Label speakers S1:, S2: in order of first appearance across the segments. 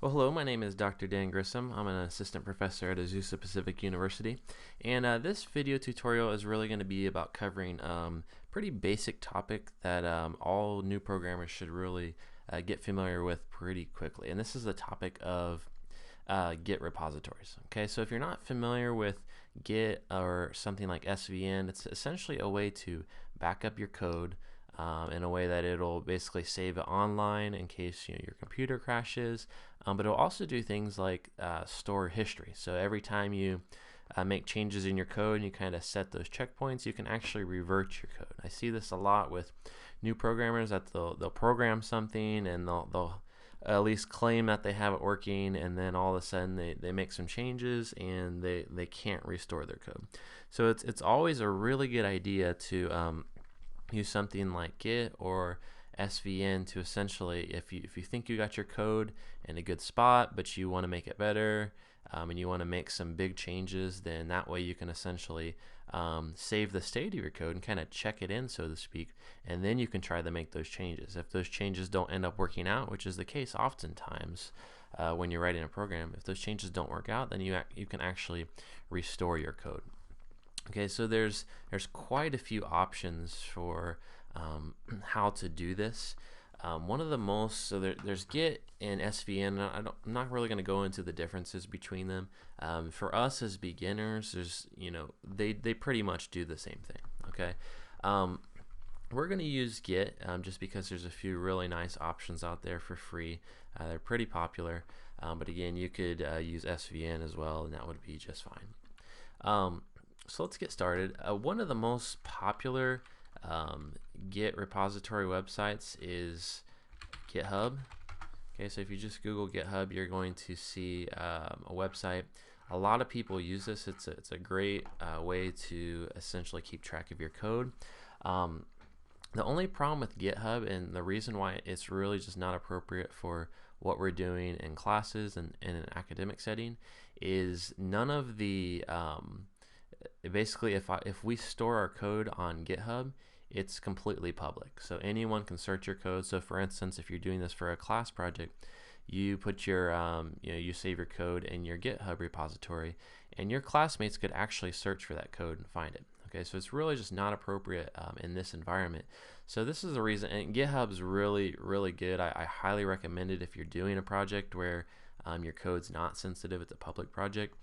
S1: Well, hello, my name is Dr. Dan Grissom. I'm an assistant professor at Azusa Pacific University. And this video tutorial is really going to be about covering pretty basic topic that all new programmers should really get familiar with pretty quickly. And this is the topic of Git repositories. Okay, so if you're not familiar with Git or something like SVN, it's essentially a way to back up your code in a way that it'll basically save it online in case your computer crashes, but it'll also do things like store history. So every time you make changes in your code and you kind of set those checkpoints, you can actually revert your code. I see this a lot with new programmers that they'll program something and they'll at least claim that they have it working, and then all of a sudden they make some changes and they can't restore their code. So it's always a really good idea to use something like Git or SVN to essentially, if you think you got your code in a good spot but you want to make it better and you want to make some big changes, then that way you can essentially save the state of your code and kind of check it in, so to speak, and then you can try to make those changes. If those changes don't end up working out, which is the case oftentimes when you're writing a program, if those changes don't work out, then you can actually restore your code. Okay, so there's quite a few options for how to do this. One of the most, so there's Git and SVN. I'm not really going to go into the differences between them. For us as beginners, there's they pretty much do the same thing. Okay, we're going to use Git just because there's a few really nice options out there for free. They're pretty popular, but again, you could use SVN as well, and that would be just fine. So let's get started. One of the most popular Git repository websites is GitHub. Okay, so if you just Google GitHub, you're going to see a website. A lot of people use this. It's a great way to essentially keep track of your code. The only problem with GitHub, and the reason why it's really just not appropriate for what we're doing in classes and in an academic setting, is none of the basically, if we store our code on GitHub, it's completely public, so anyone can search your code. So for instance, if you're doing this for a class project, you put your you save your code in your GitHub repository, and your classmates could actually search for that code and find it. Okay, so it's really just not appropriate in this environment. So this is the reason, and GitHub is really good. I highly recommend it if you're doing a project where your code's not sensitive. It's a public project.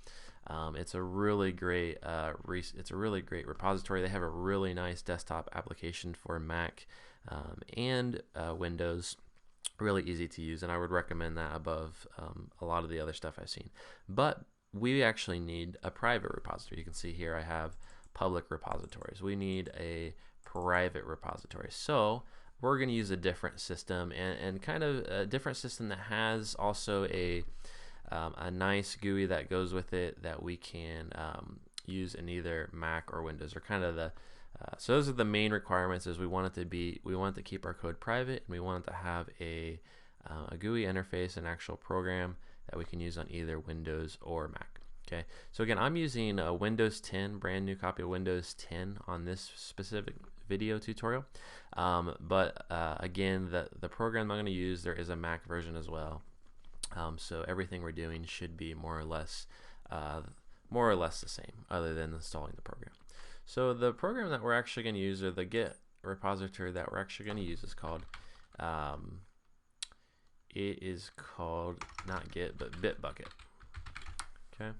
S1: It's a really great repository. They have a really nice desktop application for Mac and Windows. Really easy to use, and I would recommend that above a lot of the other stuff I've seen. But we actually need a private repository. You can see here I have public repositories. We need a private repository. So we're going to use a different system, and kind of a different system that has also a nice GUI that goes with it that we can use in either Mac or Windows, or kind of the so those are the main requirements. Is we want to keep our code private, and we want it to have a GUI interface, an actual program that we can use on either Windows or Mac. Okay, so again, I'm using a Windows 10, brand new copy of Windows 10 on this specific video tutorial, but again, the program I'm going to use, there is a Mac version as well. So everything we're doing should be more or less the same, other than installing the program. So the program that we're actually going to use, or the Git repository that we're actually going to use, is called not Git, but Bitbucket. Okay,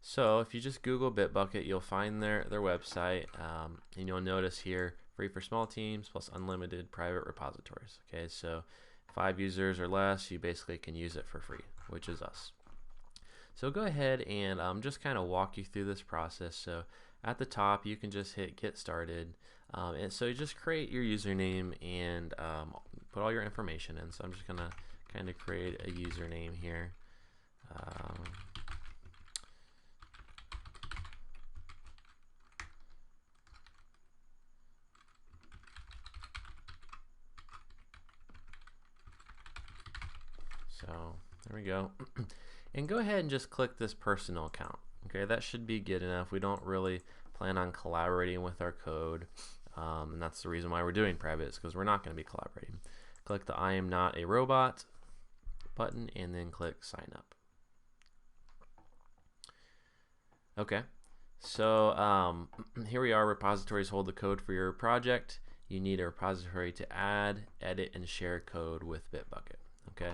S1: so if you just Google Bitbucket, you'll find their website, and you'll notice here, free for small teams plus unlimited private repositories. Okay, so 5 users or less, you basically can use it for free, which is us. So go ahead and just kind of walk you through this process. So at the top, you can just hit get started, and so you just create your username and put all your information in. So I'm just gonna kind of create a username here. So there we go. And go ahead and just click this personal account. Okay, that should be good enough. We don't really plan on collaborating with our code, and that's the reason why we're doing private, is because we're not going to be collaborating. Click the I am not a robot, button and then click sign up. Okay, so here we are. Repositories hold the code for your project. You need a repository to add, edit, and share code with Bitbucket. Okay,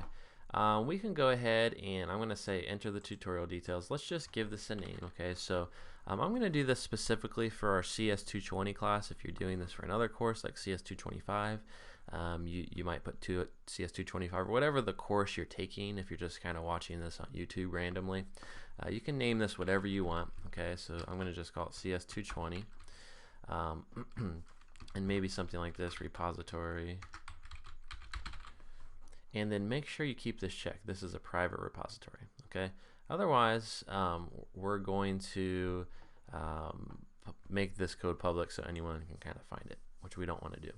S1: we can go ahead and I'm going to say enter the tutorial details. Let's just give this a name. Okay, so I'm going to do this specifically for our CS220 class. If you're doing this for another course like CS225, you might put CS225 or whatever the course you're taking. If you're just kind of watching this on YouTube randomly, you can name this whatever you want. Okay, so I'm going to just call it CS220, and maybe something like this, repository. And then make sure you keep this checked. This is a private repository. Okay. Otherwise, we're going to make this code public so anyone can kind of find it, which we don't want to do.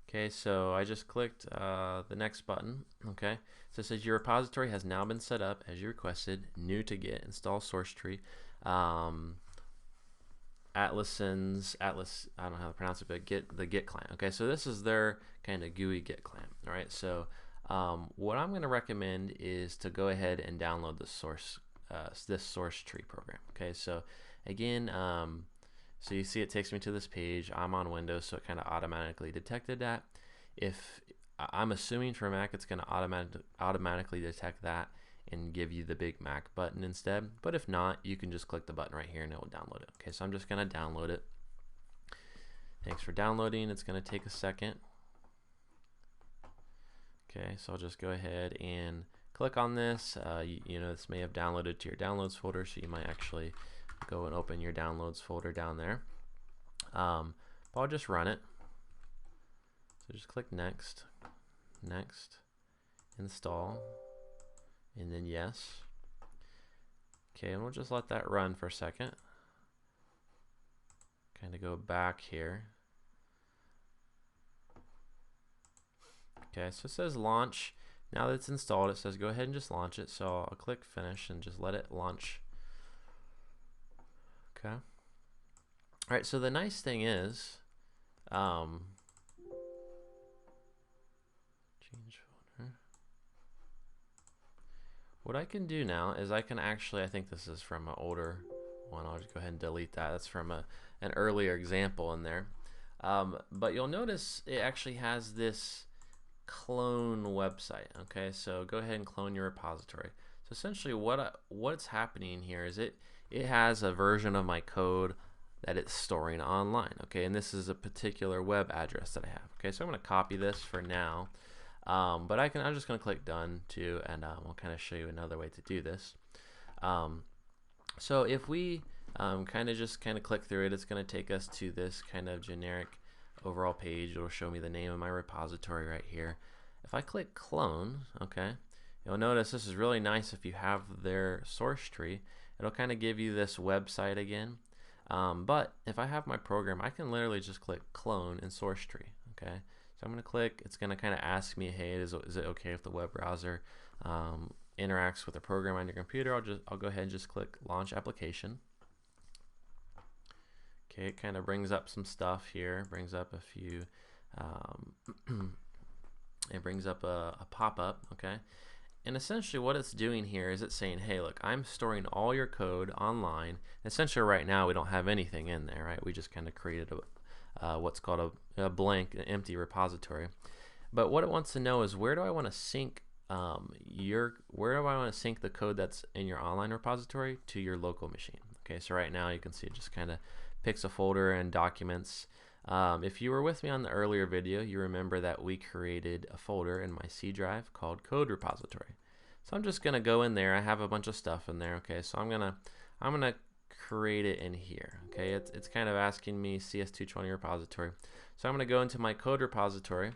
S1: Okay, so I just clicked the next button. Okay, so it says your repository has now been set up as you requested. New to Git, install SourceTree. Atlas, I don't know how to pronounce it, but the Git client. Okay, so this is their kind of GUI Git client. All right, so what I'm going to recommend is to go ahead and download the this SourceTree program. Okay, so again, so you see it takes me to this page. I'm on Windows, so it kind of automatically detected that. If I'm assuming for Mac, it's going to automatically detect that and give you the big Mac button instead. But if not, you can just click the button right here and it will download it. Okay, so I'm just going to download it. Thanks for downloading. It's going to take a second. Okay, so I'll just go ahead and click on this. You know, this may have downloaded to your downloads folder, so you might actually go and open your downloads folder down there. But I'll just run it. So just click next, next, install, and then yes. Okay, and we'll just let that run for a second. Kind of go back here. Okay, so it says launch. Now that it's installed, it says go ahead and just launch it. So I'll click finish and just let it launch. Okay. All right, so the nice thing is, change folder. What I can do now is I can actually, I think this is from an older one. I'll just go ahead and delete that. That's from an earlier example in there. But you'll notice it actually has this clone website. Okay, so go ahead and clone your repository. So essentially what's happening here is it has a version of my code that it's storing online. Okay, and this is a particular web address that I have. Okay, so I'm going to copy this for now, but I'm just going to click done too, and we'll kind of show you another way to do this. So if we kind of click through it, it's going to take us to this kind of generic overall page. It'll show me the name of my repository right here. If I click clone, okay, you'll notice this is really nice. If you have their source tree, it'll kind of give you this website again. But if I have my program, I can literally just click clone in SourceTree. Okay, so I'm going to click. It's going to kind of ask me, hey, is it okay if the web browser interacts with the program on your computer? I'll go ahead and just click launch application. Okay, it kind of brings up some stuff here. Brings up a few. It brings up a pop-up. Okay. And essentially what it's doing here is it's saying, hey, look, I'm storing all your code online. Essentially right now we don't have anything in there, right? We just kind of created what's called a blank, an empty repository. But what it wants to know is where do I want to sync the code that's in your online repository to your local machine? Okay, so right now you can see it just kind of picks a folder and documents. If you were with me on the earlier video, you remember that we created a folder in my C drive called code repository. So I'm just gonna go in there. I have a bunch of stuff in there. Okay, so I'm gonna create it in here. Okay, it's kind of asking me CS220 repository. So I'm gonna go into my code repository,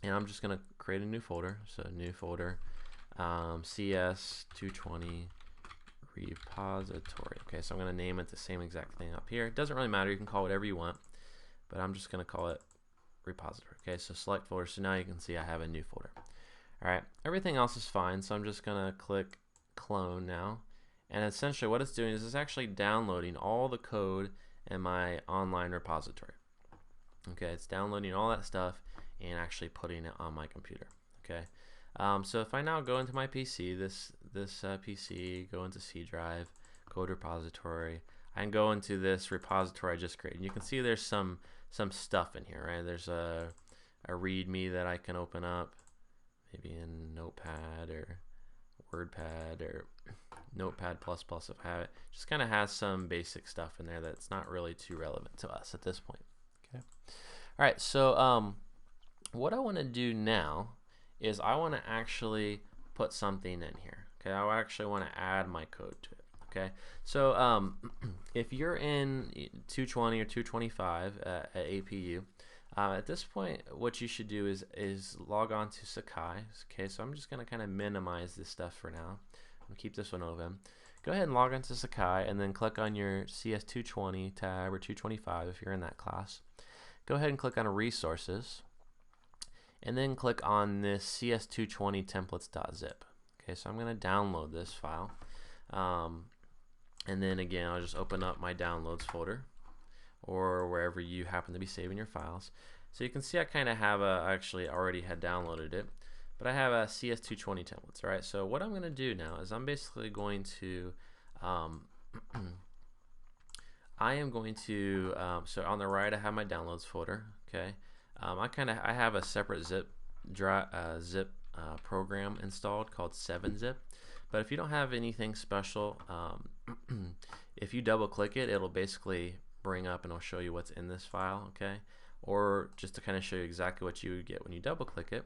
S1: and I'm just gonna create a new folder. So new folder, CS220 repository. Okay, so I'm gonna name it the same exact thing up here. It doesn't really matter. You can call it whatever you want, but I'm just going to call it repository. Okay, so select folder. So now you can see I have a new folder. All right, everything else is fine. So I'm just going to click clone now. And essentially what it's doing is it's actually downloading all the code in my online repository. Okay, it's downloading all that stuff and actually putting it on my computer. Okay, so if I now go into my PC, this PC, go into C drive, code repository, I can go into this repository I just created. And you can see there's some stuff in here, right? There's a README that I can open up, maybe in Notepad or WordPad or Notepad++ if I have it. Just kind of has some basic stuff in there that's not really too relevant to us at this point. Okay. All right. So what I want to do now is I want to actually put something in here. Okay. I actually want to add my code to it. Okay. So if you're in 220 or 225 at APU, at this point, what you should do is log on to Sakai. Okay, so I'm just going to kind of minimize this stuff for now. I'll keep this one open. Go ahead and log into Sakai and then click on your CS220 tab or 225 if you're in that class. Go ahead and click on Resources and then click on this CS220 templates.zip. Okay, so I'm going to download this file. And then again, I'll just open up my downloads folder or wherever you happen to be saving your files. So you can see I kind of have I actually already had downloaded it, but I have a CS220 templates. All right, so what I'm going to do now is I'm basically going to I am going to so on the right I have my downloads folder. Okay, I have a separate zip program installed called 7-zip. But if you don't have anything special, if you double click it, it'll basically bring up and it'll show you what's in this file. Okay, or just to kind of show you exactly what you would get when you double click it,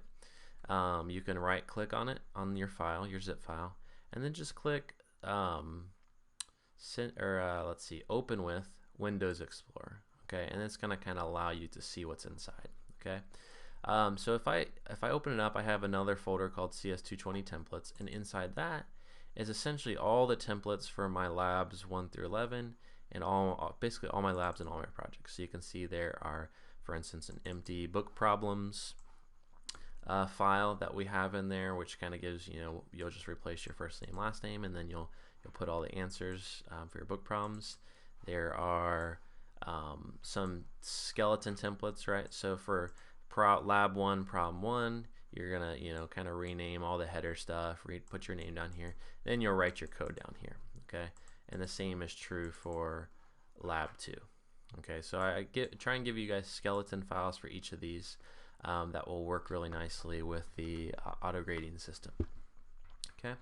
S1: you can right click on it on your file, your zip file, and then just click let's see, open with Windows Explorer. Okay, and it's going to kind of allow you to see what's inside. Okay, so if I open it up, I have another folder called CS220 templates, and inside that is essentially all the templates for my labs 1 through 11 and basically all my labs and all my projects. So you can see there are, for instance, an empty book problems file that we have in there, which kind of gives, you'll just replace your first name, last name, and then you'll put all the answers for your book problems. There are some skeleton templates, right? So for lab 1, problem 1, you're gonna kind of rename all the header stuff, put your name down here, then you'll write your code down here. Okay, and the same is true for lab 2. Okay, so I try and give you guys skeleton files for each of these that will work really nicely with the auto grading system. Okay,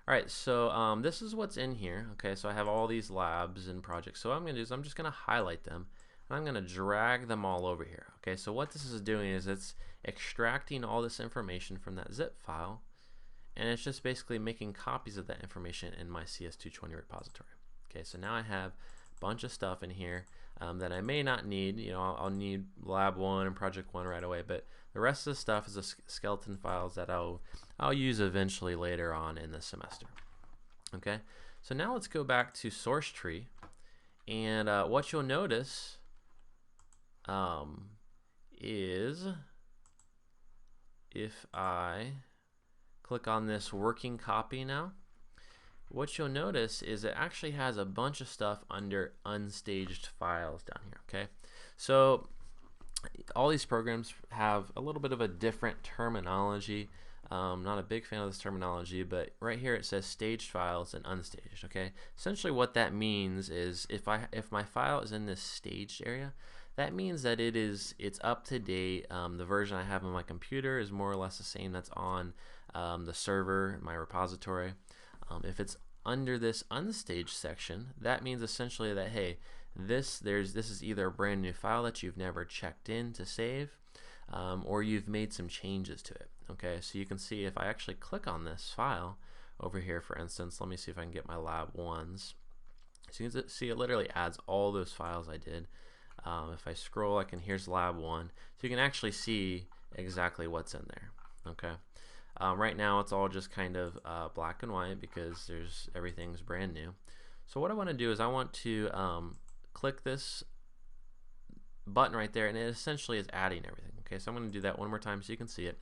S1: all right, so this is what's in here. Okay, so I have all these labs and projects. So what I'm gonna do is I'm just gonna highlight them. I'm going to drag them all over here. Okay, so what this is doing is it's extracting all this information from that zip file, and it's just basically making copies of that information in my CS220 repository. Okay, so now I have a bunch of stuff in here that I may not need. I'll need lab 1 and project 1 right away, but the rest of the stuff is the skeleton files that I'll use eventually later on in the semester. Okay, so now let's go back to SourceTree, and what you'll notice is if I click on this working copy now, what you'll notice is it actually has a bunch of stuff under unstaged files down here. Okay, so all these programs have a little bit of a different terminology. Not a big fan of this terminology, but right here it says staged files and unstaged. Okay, essentially what that means is if my file is in this staged area, that means that it's up to date. The version I have on my computer is more or less the same that's on the server, my repository. If it's under this unstaged section, that means essentially that, hey, this is either a brand new file that you've never checked in to save, or you've made some changes to it. Okay, so you can see if I actually click on this file over here, for instance, let me see if I can get my lab 1s. So you can see it literally adds all those files I did. If I scroll, here's lab 1, so you can actually see exactly what's in there. Okay, right now it's all just kind of black and white because everything's brand new. So what I want to do is I want to click this button right there, and it essentially is adding everything. Okay, so I'm going to do that one more time so you can see it.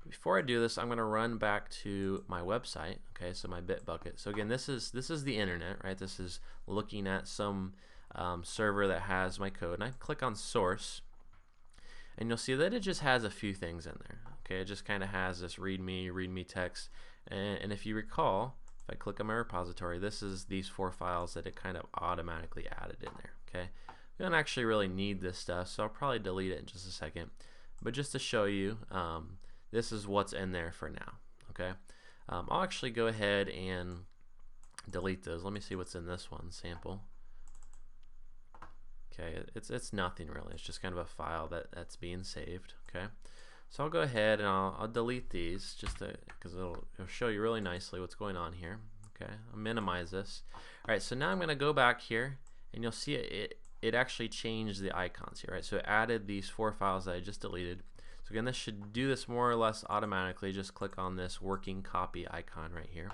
S1: Before I do this, I'm going to run back to my website. Okay, so my Bitbucket. So again, this is the internet, right? This is looking at some server that has my code, and I click on source, and you'll see that it just has a few things in there. Okay, it just kind of has this readme text, and if you recall, if I click on my repository, this is these 4 files that it kind of automatically added in there. Okay, we don't actually really need this stuff, so I'll probably delete it in just a second. But just to show you, this is what's in there for now. Okay, I'll actually go ahead and delete those. Let me see what's in this one, sample. Okay, it's nothing really. It's just kind of a file that's being saved. Okay, so I'll go ahead and I'll delete these just because it'll show you really nicely what's going on here. Okay, I'll minimize this. All right, so now I'm going to go back here, and you'll see it actually changed the icons here. Right, so it added these 4 files that I just deleted. So again, this should do this more or less automatically. Just click on this working copy icon right here.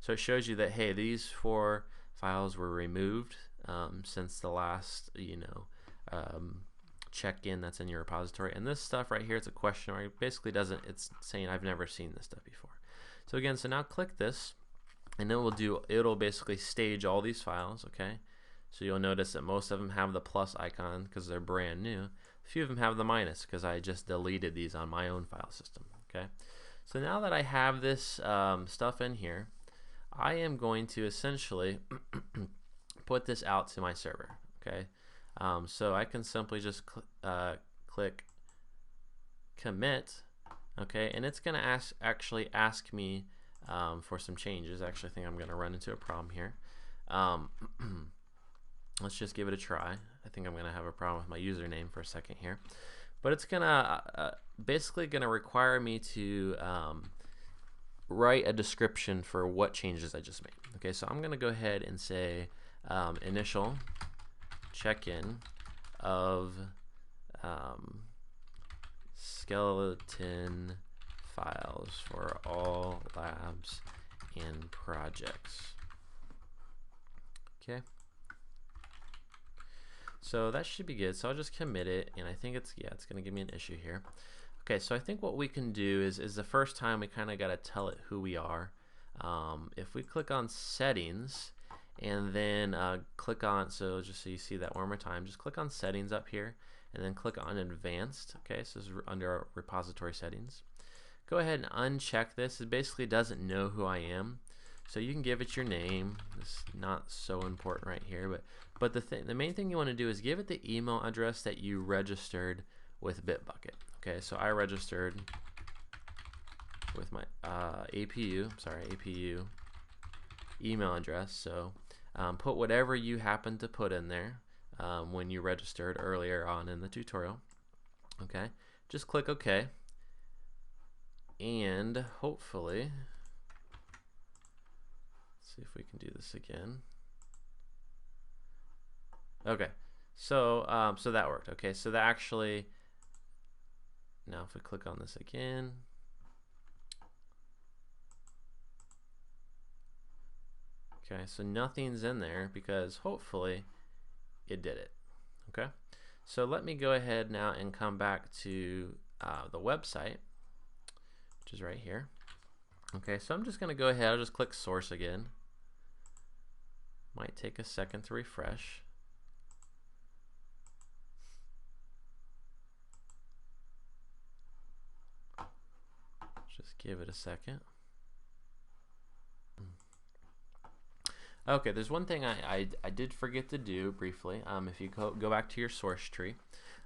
S1: So it shows you that, hey, these 4 files were removed since the last, check-in that's in your repository. And this stuff right here, it's a question mark. It basically doesn't, it's saying I've never seen this stuff before. So again, so now click this, and it'll basically stage all these files. Okay, so you'll notice that most of them have the plus icon because they're brand new. A few of them have the minus because I just deleted these on my own file system. Okay, so now that I have this stuff in here, I am going to essentially put this out to my server. Okay, so I can simply just click commit. Okay, and it's going to actually ask me for some changes. Actually, I think I'm going to run into a problem here. Let's just give it a try. I think I'm going to have a problem with my username for a second here, but it's gonna basically going to require me to write a description for what changes I just made. Okay, so I'm going to go ahead and say initial check-in of skeleton files for all labs and projects. Okay, so that should be good. So I'll just commit it, and I think it's going to give me an issue here. Okay, so I think what we can do is the first time we kind of got to tell it who we are. If we click on settings and then click on, so just so you see that one more time, just click on settings up here and then click on advanced. Okay, so this is under our repository settings. Go ahead and uncheck this. It basically doesn't know who I am. So you can give it your name. It's not so important right here, but the main thing you want to do is give it the email address that you registered with Bitbucket. Okay, so I registered with my APU email address. So put whatever you happen to put in there when you registered earlier on in the tutorial. Okay, just click OK, and hopefully, let's see if we can do this again. Okay, so so that worked. Okay, so that actually, now if we click on this again, okay, so nothing's in there because hopefully it did it. Okay, so let me go ahead now and come back to the website, which is right here. Okay, so I'm just going to go ahead, I'll just click source again. Might take a second to refresh. Just give it a second. Okay, there's one thing I did forget to do briefly. If you go back to your source tree,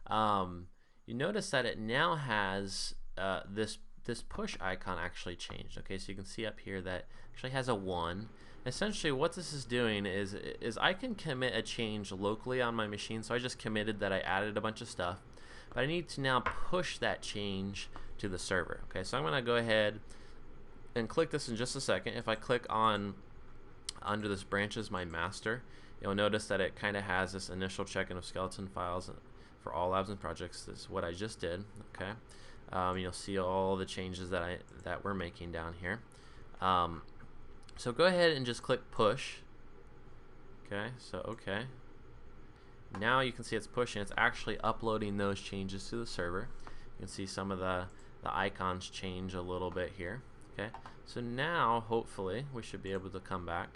S1: you notice that it now has this push icon actually changed. Okay, so you can see up here that actually has a 1. Essentially, what this is doing is I can commit a change locally on my machine. So I just committed that I added a bunch of stuff, but I need to now push that change to the server. Okay, so I'm going to go ahead and click this in just a second. If I click on under this branches my master, you'll notice that it kind of has this initial check-in of skeleton files for all labs and projects. This is what I just did. Okay, you'll see all the changes that we're making down here. So go ahead and just click push. Okay, so okay. Now you can see it's pushing. It's actually uploading those changes to the server. You can see some of the icons change a little bit here. Okay, so now hopefully we should be able to come back,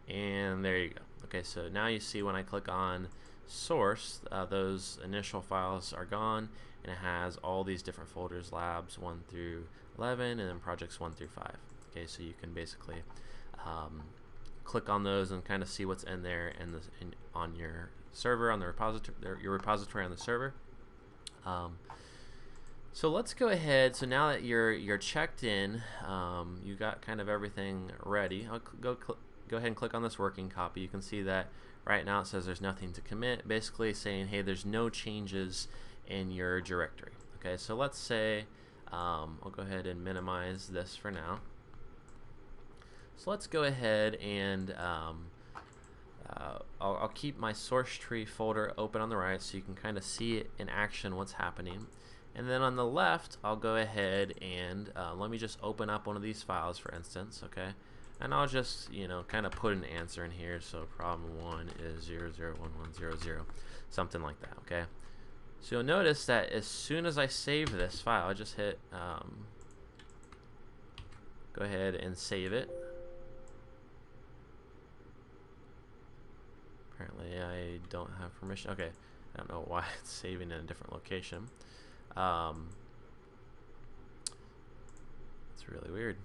S1: and there you go. Okay, so now you see when I click on source, those initial files are gone, and it has all these different folders, labs 1 through 11, and then projects 1 through 5. Okay, so you can basically click on those and kind of see what's in there and on your server, on the repository, your repository on the server. So let's go ahead. So now that you're checked in, you got kind of everything ready. I'll go ahead and click on this working copy. You can see that right now it says there's nothing to commit, basically saying, hey, there's no changes in your directory. Okay, so let's say I'll go ahead and minimize this for now. So let's go ahead and I'll keep my SourceTree folder open on the right so you can kind of see it in action, what's happening. And then on the left, I'll go ahead and let me just open up one of these files, for instance, okay? And I'll just, kind of put an answer in here. So problem 1 is 001100, something like that, okay? So you'll notice that as soon as I save this file, I just hit go ahead and save it. Apparently I don't have permission. Okay, I don't know why it's saving in a different location. It's really weird.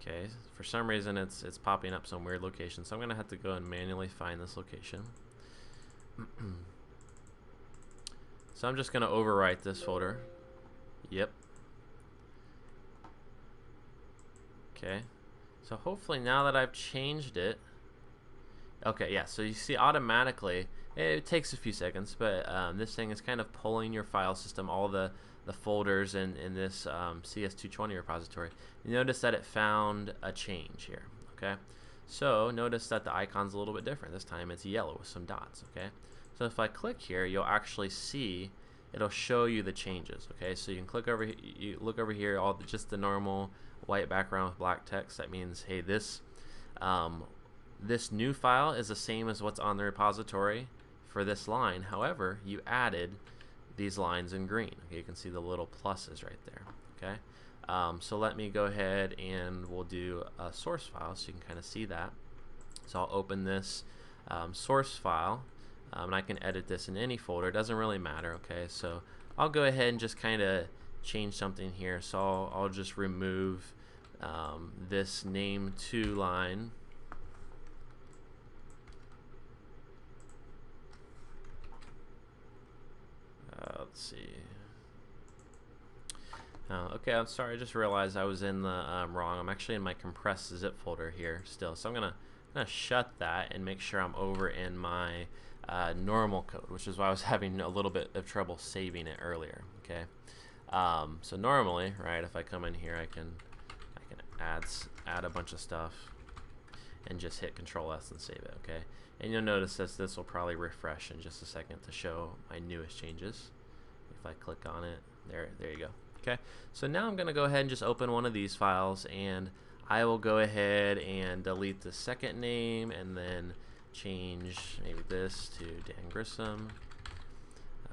S1: Okay, for some reason it's popping up some weird location, so I'm gonna have to go and manually find this location. So I'm just gonna overwrite this folder. Yep. Okay, so hopefully now that I've changed it, okay, yeah, so you see automatically, it takes a few seconds, but this thing is kind of pulling your file system, all the folders in this CS220 repository. You notice that it found a change here, okay? So notice that the icon's a little bit different. This time it's yellow with some dots, okay? So if I click here, you'll actually see, it'll show you the changes, okay? So you can click over, you look over here, just the normal white background with black text. That means, hey, this new file is the same as what's on the repository for this line. However, you added these lines in green. Okay, you can see the little pluses right there. Okay, so let me go ahead and we'll do a source file so you can kind of see that. So I'll open this source file, and I can edit this in any folder. It doesn't really matter. Okay, so I'll go ahead and just kind of change something here. So I'll just remove this name2 line. Let's see. Okay, I'm sorry. I just realized I was in the wrong. I'm actually in my compressed zip folder here still. So I'm gonna shut that and make sure I'm over in my normal code, which is why I was having a little bit of trouble saving it earlier. Okay. So normally, right, if I come in here, I can add a bunch of stuff and just hit Control S and save it. Okay. And you'll notice this will probably refresh in just a second to show my newest changes. If I click on it, there you go. Okay, so now I'm going to go ahead and just open one of these files, and I will go ahead and delete the second name and then change maybe this to Dan Grissom.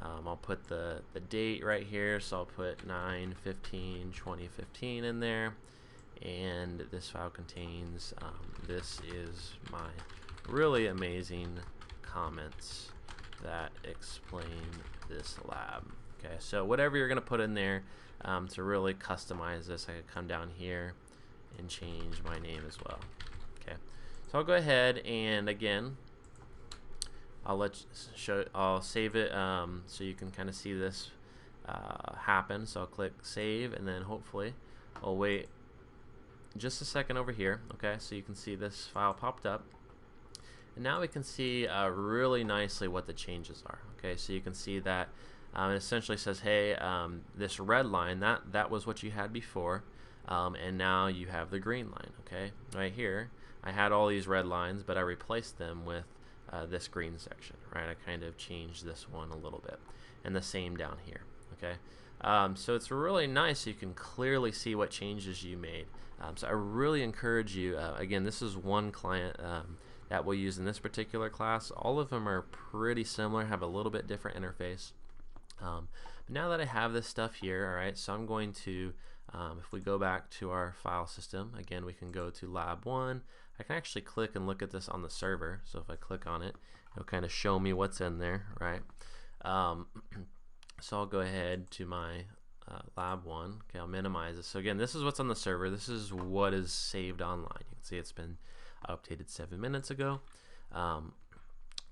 S1: I'll put the date right here, so I'll put 9/15/2015 in there, and this file contains this is my really amazing comments that explain this lab. Okay, so whatever you're gonna put in there to really customize this, I could come down here and change my name as well. Okay, so I'll go ahead and again I'll save it so you can kind of see this happen. So I'll click save, and then hopefully I'll wait just a second over here. Okay, so you can see this file popped up. And now we can see really nicely what the changes are. Okay, so you can see that it essentially says, hey, this red line, that was what you had before, and now you have the green line. Okay, right here, I had all these red lines, but I replaced them with this green section. Right, I kind of changed this one a little bit, and the same down here. Okay, so it's really nice. You can clearly see what changes you made. So I really encourage you. Again, this is one client that we'll use in this particular class. All of them are pretty similar, have a little bit different interface. But now that I have this stuff here, all right, so I'm going to, if we go back to our file system, again, we can go to lab 1. I can actually click and look at this on the server. So if I click on it, it'll kind of show me what's in there, right? So I'll go ahead to my lab 1. Okay, I'll minimize it. So again, this is what's on the server. This is what is saved online. You can see it's been updated 7 minutes ago.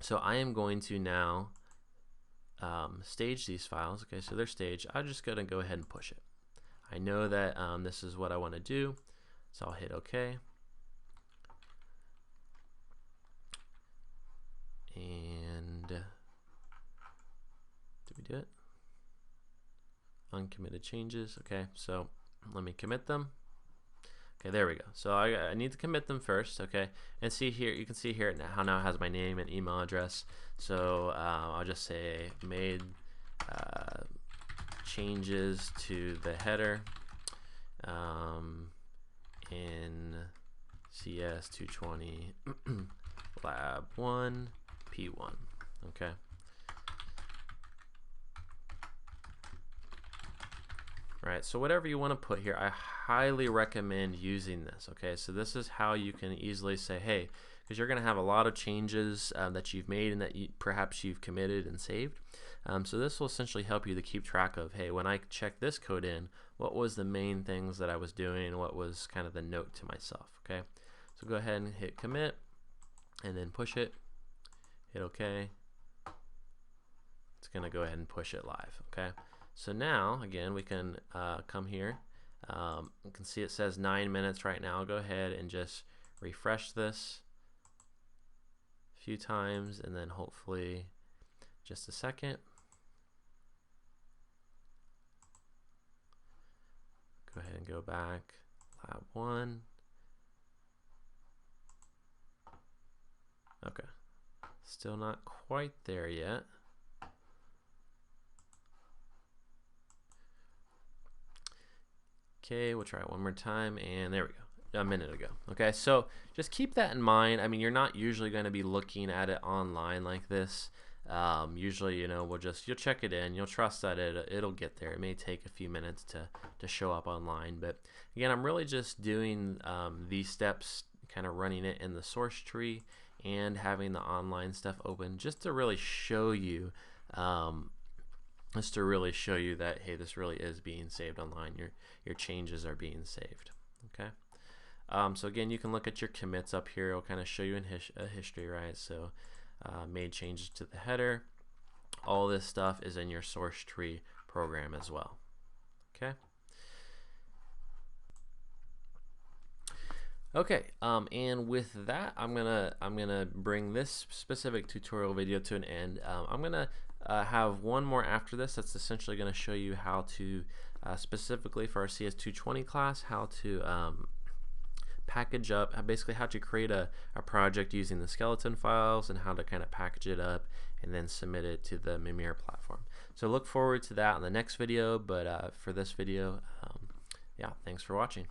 S1: So I am going to now stage these files. Okay, so they're staged. I'm just going to go ahead and push it. I know that this is what I want to do, so I'll hit OK. And did we do it? Uncommitted changes. Okay, so let me commit them. Okay, there we go. So I need to commit them first. Okay, and see here, you can see here how now it has my name and email address. So I'll just say made changes to the header in CS 220 lab 1 P1. Okay. Right, so whatever you want to put here, I highly recommend using this. Okay, so this is how you can easily say, hey, because you're going to have a lot of changes that you've made and that perhaps you've committed and saved. So this will essentially help you to keep track of, hey, when I check this code in, what was the main things that I was doing, what was kind of the note to myself. Okay, so go ahead and hit commit and then push it, hit OK. It's going to go ahead and push it live. Okay. So now, again, we can come here. You can see it says 9 minutes right now. I'll go ahead and just refresh this a few times, and then hopefully just a second. Go ahead and go back. Lab 1. Okay. Still not quite there yet. Okay, we'll try it one more time, and there we go, a minute ago. Okay, so just keep that in mind. I mean, you're not usually going to be looking at it online like this. Usually, you know, you'll check it in, you'll trust that it'll get there. It may take a few minutes to show up online, but again, I'm really just doing these steps, kind of running it in the source tree and having the online stuff open just to really show you that, hey, this really is being saved online. Your changes are being saved. Okay. So again, you can look at your commits up here. It'll kind of show you in a history, right? So made changes to the header. All this stuff is in your source tree program as well. Okay. Okay, and with that, I'm gonna bring this specific tutorial video to an end. I'm gonna have one more after this that's essentially going to show you how to specifically for our CS220 class, how to package up, basically how to create a project using the skeleton files and how to kind of package it up and then submit it to the Mimir platform. So look forward to that in the next video, but for this video, yeah, thanks for watching.